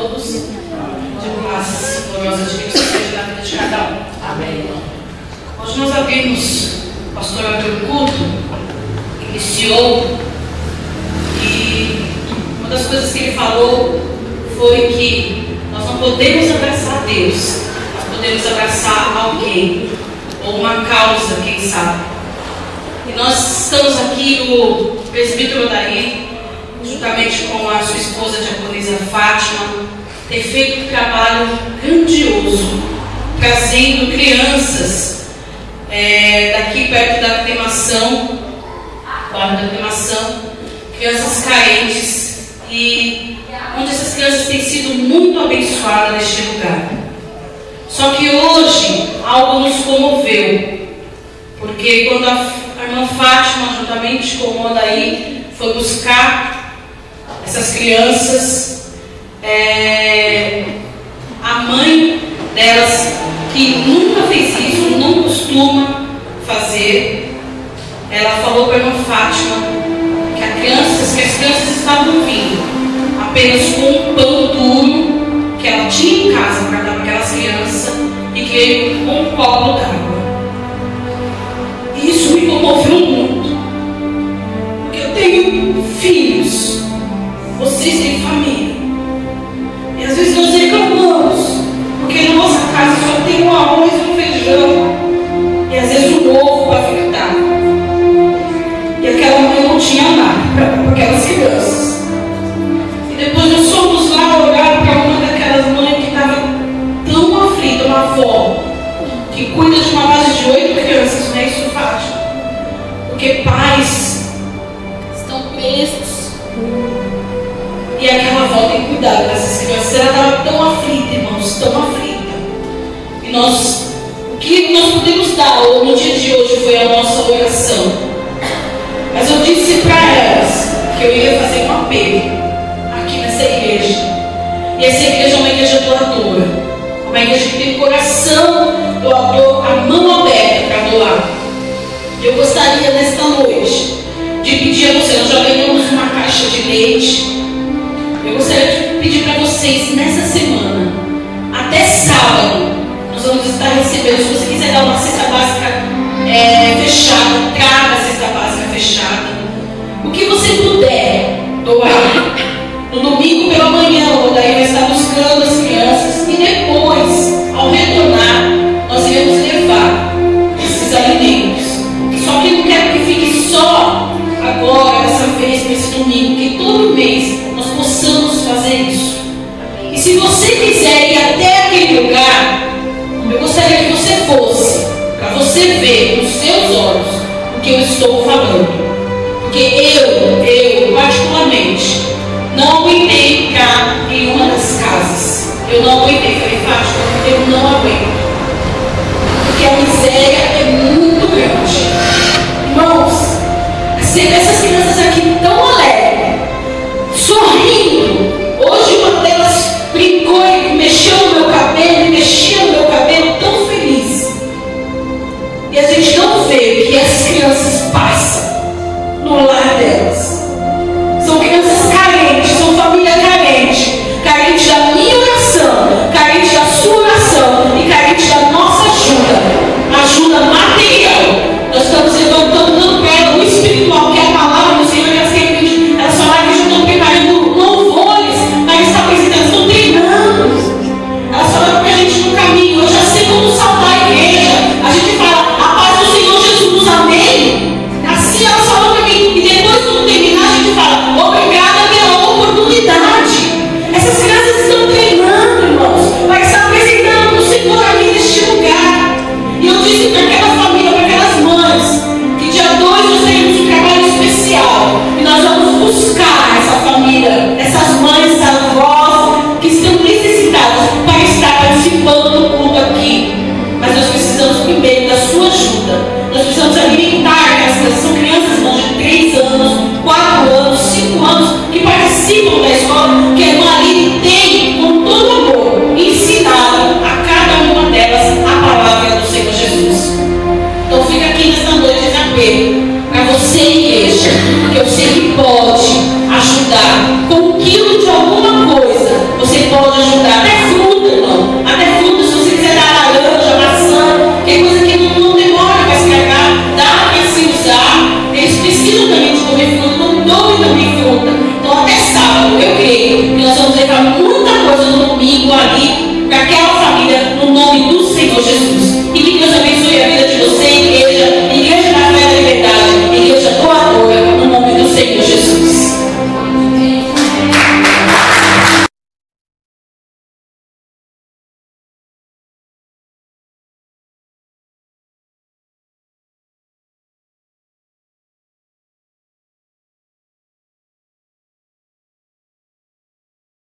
todos. De paz gloriosa de Deus seja na vida de cada um. Amém. Hoje nós abrimos, o pastor abriu o culto, iniciou, e uma das coisas que ele falou foi que nós não podemos abraçar Deus, nós podemos abraçar alguém, ou uma causa, quem sabe. E nós estamos aqui, o presbítero Odair, juntamente com a sua esposa, a diaconisa Fátima, tem feito um trabalho grandioso, trazendo crianças daqui perto da aclimação, crianças carentes, e onde essas crianças têm sido muito abençoadas neste lugar. Só que hoje algo nos comoveu, porque quando a irmã Fátima, juntamente com o Odair, foi buscar essas crianças, a mãe delas, que nunca fez isso, não costuma fazer, ela falou para a irmã Fátima que as crianças estavam vindo apenas com um pão duro que ela tinha em casa para dar para aquelas crianças e que veio com um copo d'água. E isso me comoveu muito, porque eu tenho filhos, vocês têm família, e às vezes nós reclamamos porque na nossa casa só tem um arroz e um feijão, e às vezes um ovo para fritar, e aquela mãe não tinha nada para aquelas crianças. E depois nós fomos lá olhar para uma daquelas mães que estava tão aflita, uma avó que cuida de uma base de 8 crianças, não é isso, Fátima? Porque pais estão presos e aquela avó tem cuidado dessas crianças. Ela estava tão aflita, irmãos, tão aflita. E o que nós podemos dar no dia de hoje foi a nossa oração. Mas eu disse para elas que eu ia fazer um apelo aqui nessa igreja. E essa igreja é uma igreja doadora, uma igreja que tem coração doador, a mão aberta para doar. Eu gostaria nesta noite de pedir a vocês, nós já ganhamos uma caixa de leite. Eu gostaria de pedir para vocês, nessa semana, até sábado, nós vamos estar recebendo. Se você quiser dar uma cesta básica fechada, traga a cesta básica fechada. O que você puder doar. No domingo pela manhã, o Odair vai estar buscando as crianças, e depois, ao retornar, nós iremos levar esses alimentos. Só que eu não quero que fique só agora, dessa vez, nesse domingo, que todo mês nós possamos fazer isso. E se você quiser ir até aquele lugar, eu gostaria que você fosse, para você ver com os seus olhos o que eu estou falando. Porque eu particularmente, não aguentei ficar em uma das casas. Eu não aguentei. Falei, Fátima, eu não aguento